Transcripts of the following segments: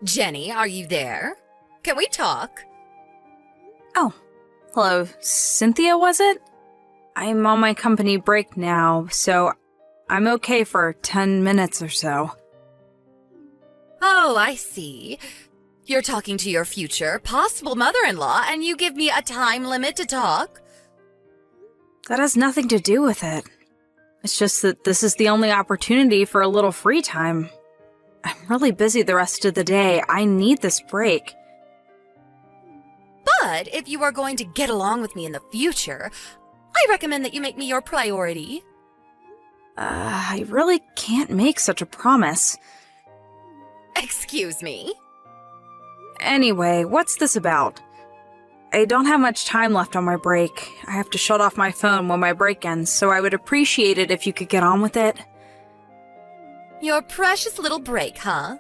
Jenny, are you there? Can we talk? Oh, hello, Cynthia, was it? I'm on my company break now, so I'm okay for 10 minutes or so. Oh, I see. You're talking to your future, possible mother-in-law, and you give me a time limit to talk? That has nothing to do with it. It's just that this is the only opportunity for a little free time. I'm really busy the rest of the day. I need this break. But if you are going to get along with me in the future, I recommend that you make me your priority. I really can't make such a promise. Excuse me? Anyway, what's this about? I don't have much time left on my break. I have to shut off my phone when my break ends, so I would appreciate it if you could get on with it. Your precious little break, huh?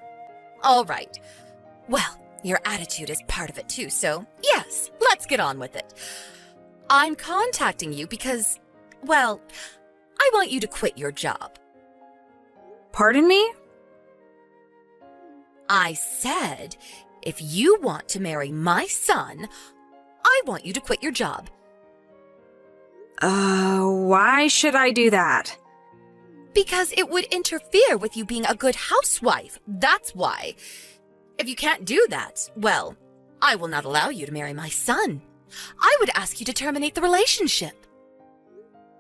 All right. Well, your attitude is part of it too, so yes, let's get on with it. I'm contacting you because, well, I want you to quit your job. Pardon me? I said, if you want to marry my son, I want you to quit your job. Why should I do that? Because it would interfere with you being a good housewife. That's why. If you can't do that, well, I will not allow you to marry my son. I would ask you to terminate the relationship.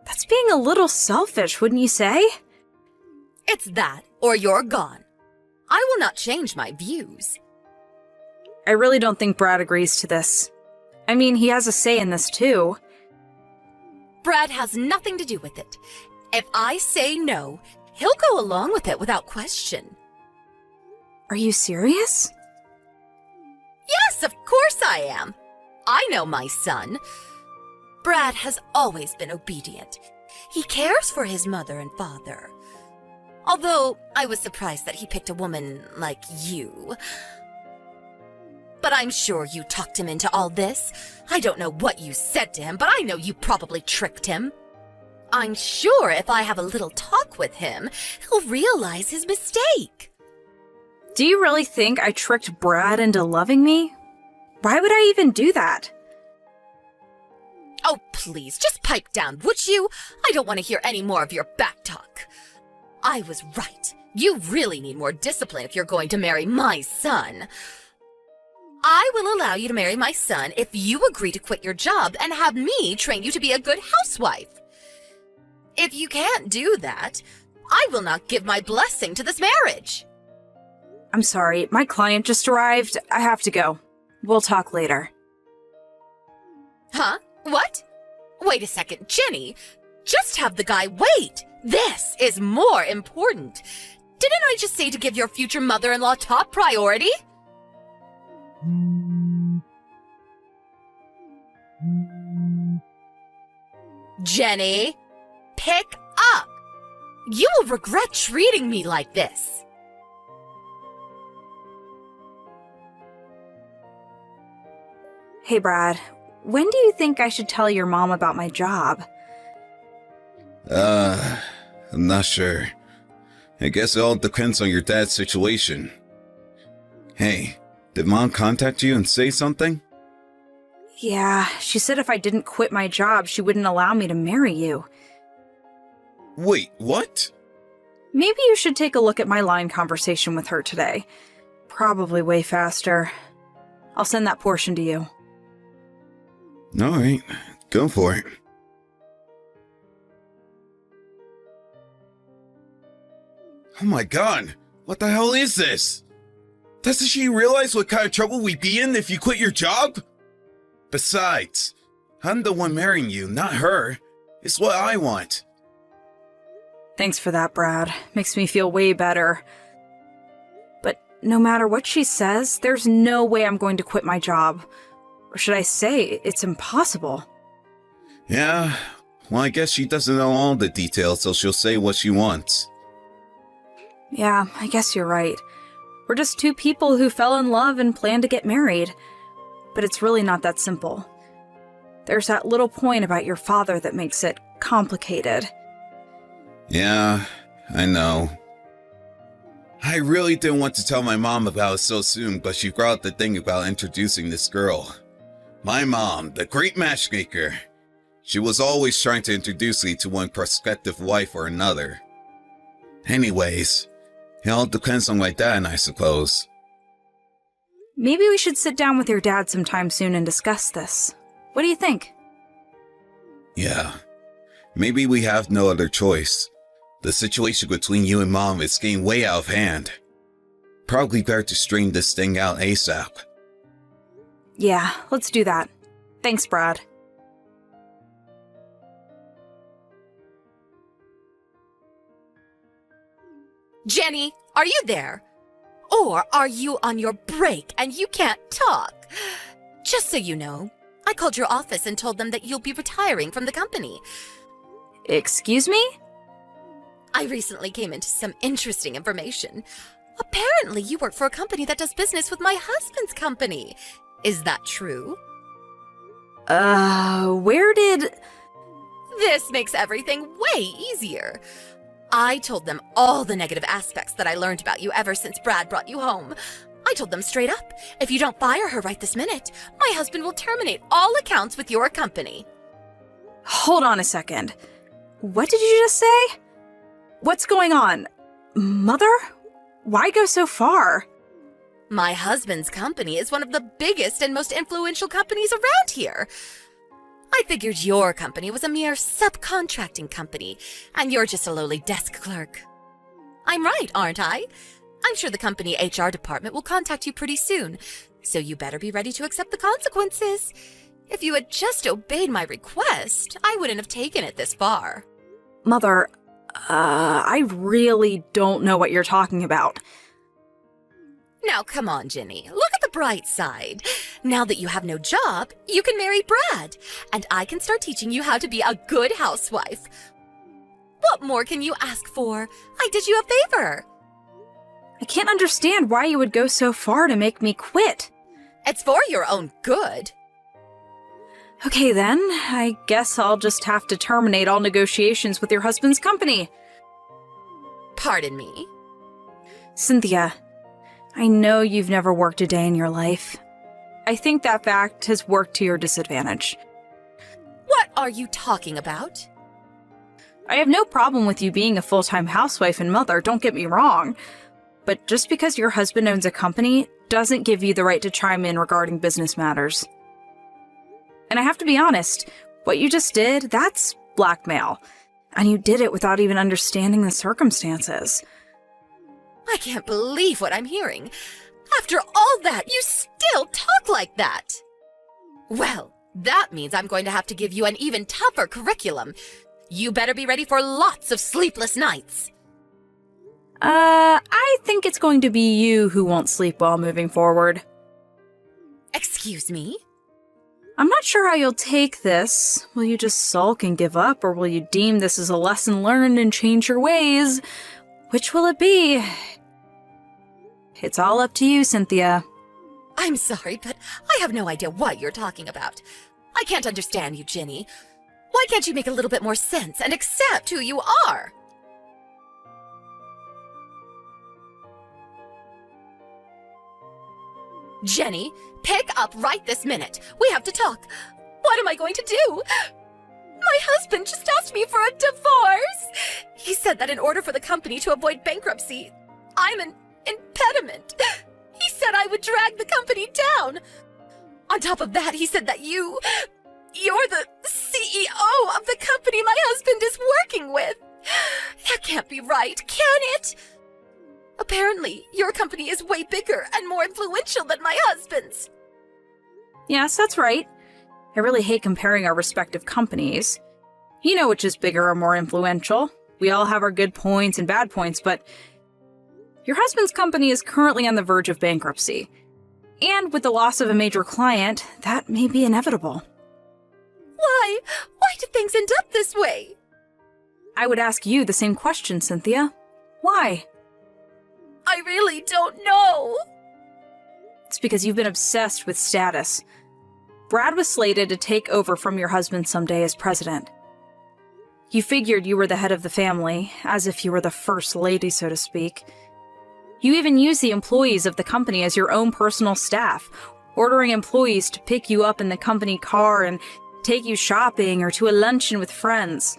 That's being a little selfish, wouldn't you say? It's that, or you're gone. I will not change my views. I really don't think Brad agrees to this. I mean, he has a say in this too. Brad has nothing to do with it. If I say no, he'll go along with it without question. Are you serious? Yes, of course I am. I know my son. Brad has always been obedient. He cares for his mother and father. Although I was surprised that he picked a woman like you. But I'm sure you talked him into all this. I don't know what you said to him, but I know you probably tricked him. I'm sure if I have a little talk with him, he'll realize his mistake. Do you really think I tricked Brad into loving me? Why would I even do that? Oh, please, just pipe down, would you? I don't want to hear any more of your back talk. I was right. You really need more discipline if you're going to marry my son. I will allow you to marry my son if you agree to quit your job and have me train you to be a good housewife. If you can't do that, I will not give my blessing to this marriage. I'm sorry, my client just arrived. I have to go. We'll talk later. Huh? What? Wait a second, Jenny. Just have the guy wait. This is more important. Didn't I just say to give your future mother-in-law top priority? Jenny, pick up. You will regret treating me like this. Hey, Brad, when do you think I should tell your mom about my job? I'm not sure. I guess it all depends on your dad's situation. Hey, did Mom contact you and say something? Yeah, she said if I didn't quit my job, she wouldn't allow me to marry you. Wait, what? Maybe you should take a look at my line conversation with her today. Probably way faster. I'll send that portion to you. Alright, go for it. Oh my god, what the hell is this? Doesn't she realize what kind of trouble we'd be in if you quit your job? Besides, I'm the one marrying you, not her. It's what I want. Thanks for that, Brad. Makes me feel way better. But no matter what she says, there's no way I'm going to quit my job. Or should I say, it's impossible. Yeah, well I guess she doesn't know all the details, so she'll say what she wants. Yeah, I guess you're right. We're just two people who fell in love and plan to get married. But it's really not that simple. There's that little point about your father that makes it complicated. Yeah, I know. I really didn't want to tell my mom about it so soon, but she brought up the thing about introducing this girl. My mom, the great matchmaker. She was always trying to introduce me to one prospective wife or another. Anyways, it all depends on my dad, I suppose. Maybe we should sit down with your dad sometime soon and discuss this. What do you think? Yeah, maybe we have no other choice. The situation between you and Mom is getting way out of hand. Probably better to straighten this thing out ASAP. Yeah, let's do that. Thanks, Brad. Jenny, are you there? Or are you on your break and you can't talk? Just so you know, I called your office and told them that you'll be retiring from the company. Excuse me? I recently came into some interesting information. Apparently, you work for a company that does business with my husband's company. Is that true? Where did... This makes everything way easier. I told them all the negative aspects that I learned about you ever since Brad brought you home. I told them straight up, if you don't fire her right this minute, my husband will terminate all accounts with your company. Hold on a second. What did you just say? What's going on? Mother? Why go so far? My husband's company is one of the biggest and most influential companies around here. I figured your company was a mere subcontracting company, and you're just a lowly desk clerk. I'm right, aren't I? I'm sure the company HR department will contact you pretty soon, so you better be ready to accept the consequences. If you had just obeyed my request, I wouldn't have taken it this far. Mother, I really don't know what you're talking about. Now come on, Jenny. Look at the bright side. Now that you have no job, you can marry Brad, and I can start teaching you how to be a good housewife. What more can you ask for? I did you a favor. I can't understand why you would go so far to make me quit. It's for your own good. Okay then, I guess I'll just have to terminate all negotiations with your husband's company. Pardon me? Cynthia, I know you've never worked a day in your life. I think that fact has worked to your disadvantage. What are you talking about? I have no problem with you being a full-time housewife and mother, don't get me wrong. But just because your husband owns a company doesn't give you the right to chime in regarding business matters. And I have to be honest, what you just did, that's blackmail. And you did it without even understanding the circumstances. I can't believe what I'm hearing. After all that, you still talk like that. Well, that means I'm going to have to give you an even tougher curriculum. You better be ready for lots of sleepless nights. I think it's going to be you who won't sleep well moving forward. Excuse me? I'm not sure how you'll take this. Will you just sulk and give up, or will you deem this as a lesson learned and change your ways? Which will it be? It's all up to you, Cynthia. I'm sorry, but I have no idea what you're talking about. I can't understand you, Jenny. Why can't you make a little bit more sense and accept who you are? Jenny, pick up right this minute. We have to talk. What am I going to do? My husband just asked me for a divorce. He said that in order for the company to avoid bankruptcy, I'm an impediment. He said I would drag the company down. On top of that, he said that you're the CEO of the company my husband is working with. That can't be right, can it? Apparently, your company is way bigger and more influential than my husband's. Yes, that's right. I really hate comparing our respective companies. You know which is bigger or more influential. We all have our good points and bad points, but your husband's company is currently on the verge of bankruptcy. And with the loss of a major client, that may be inevitable. Why? Why did things end up this way? I would ask you the same question, Cynthia. Why? I really don't know. It's because you've been obsessed with status. Brad was slated to take over from your husband someday as president. You figured you were the head of the family, as if you were the first lady, so to speak. You even use the employees of the company as your own personal staff, ordering employees to pick you up in the company car and take you shopping or to a luncheon with friends.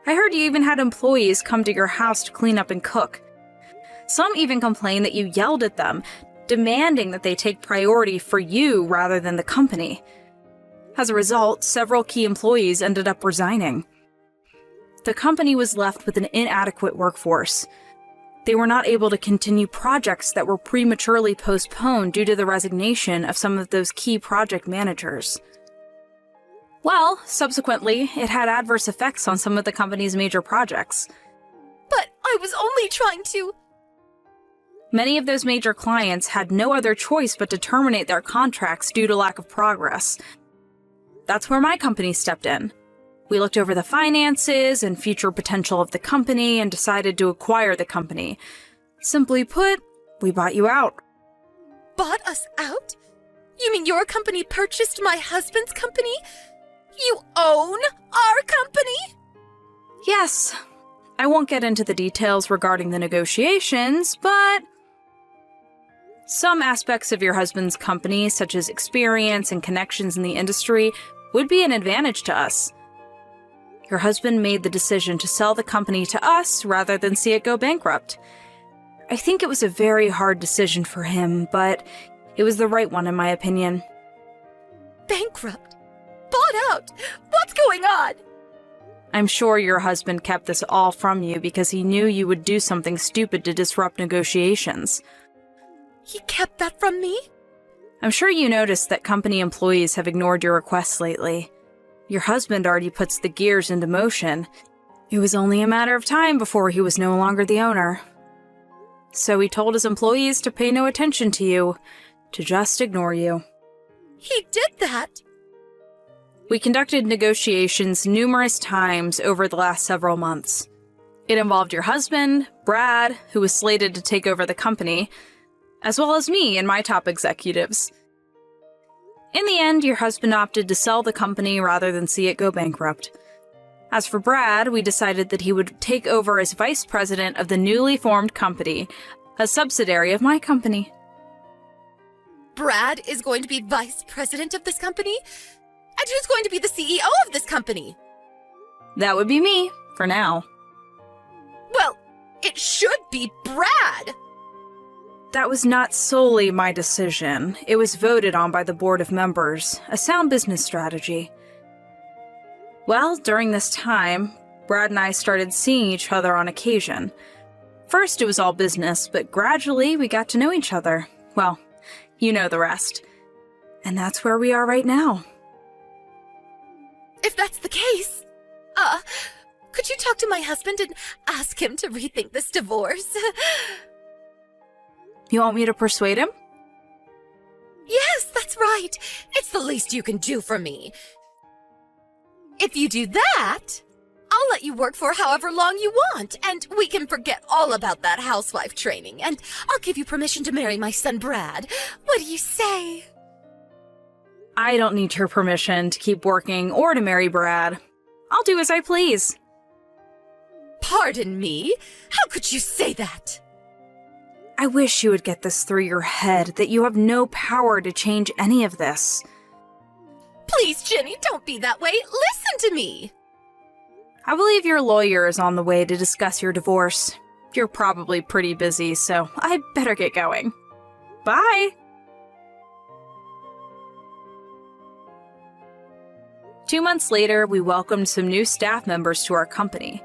I heard you even had employees come to your house to clean up and cook. Some even complain that you yelled at them, demanding that they take priority for you rather than the company. As a result, several key employees ended up resigning. The company was left with an inadequate workforce. They were not able to continue projects that were prematurely postponed due to the resignation of some of those key project managers. Well, subsequently, it had adverse effects on some of the company's major projects. But I was only trying to... Many of those major clients had no other choice but to terminate their contracts due to lack of progress. That's where my company stepped in. We looked over the finances and future potential of the company and decided to acquire the company. Simply put, we bought you out. Bought us out? You mean your company purchased my husband's company? You own our company? Yes. I won't get into the details regarding the negotiations, but some aspects of your husband's company, such as experience and connections in the industry, would be an advantage to us. Your husband made the decision to sell the company to us rather than see it go bankrupt. I think it was a very hard decision for him, but it was the right one in my opinion. Bankrupt? Bought out? What's going on? I'm sure your husband kept this all from you because he knew you would do something stupid to disrupt negotiations. He kept that from me? I'm sure you noticed that company employees have ignored your requests lately. Your husband already puts the gears into motion. It was only a matter of time before he was no longer the owner. So he told his employees to pay no attention to you, to just ignore you. He did that? We conducted negotiations numerous times over the last several months. It involved your husband, Brad, who was slated to take over the company, as well as me and my top executives. In the end, your husband opted to sell the company rather than see it go bankrupt. As for Brad, we decided that he would take over as vice president of the newly formed company, a subsidiary of my company. Brad is going to be vice president of this company? And who's going to be the CEO of this company? That would be me, for now. Well, it should be Brad! That was not solely my decision. It was voted on by the board of members, a sound business strategy. Well, during this time, Brad and I started seeing each other on occasion. First, it was all business, but gradually we got to know each other. Well, you know the rest. And that's where we are right now. If that's the case, could you talk to my husband and ask him to rethink this divorce? You want me to persuade him? Yes, that's right. It's the least you can do for me. If you do that, I'll let you work for however long you want, and we can forget all about that housewife training, and I'll give you permission to marry my son Brad. What do you say? I don't need your permission to keep working or to marry Brad. I'll do as I please. Pardon me? How could you say that? I wish you would get this through your head that you have no power to change any of this. Please, Jenny, don't be that way. Listen to me. I believe your lawyer is on the way to discuss your divorce. You're probably pretty busy, so I better get going. Bye! 2 months later, we welcomed some new staff members to our company.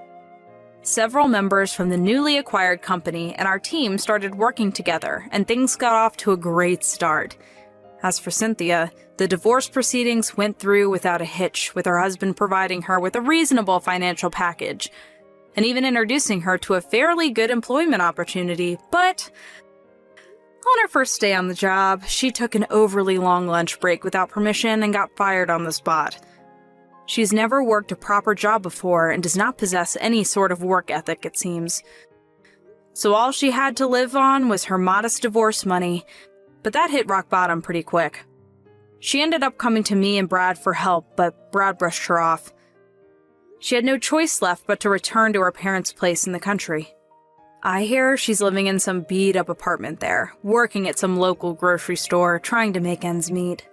Several members from the newly acquired company and our team started working together, and things got off to a great start. As for Cynthia, the divorce proceedings went through without a hitch, with her husband providing her with a reasonable financial package, and even introducing her to a fairly good employment opportunity. But on her first day on the job, she took an overly long lunch break without permission and got fired on the spot. She's never worked a proper job before and does not possess any sort of work ethic, it seems. So all she had to live on was her modest divorce money, but that hit rock bottom pretty quick. She ended up coming to me and Brad for help, but Brad brushed her off. She had no choice left but to return to her parents' place in the country. I hear she's living in some beat-up apartment there, working at some local grocery store, trying to make ends meet.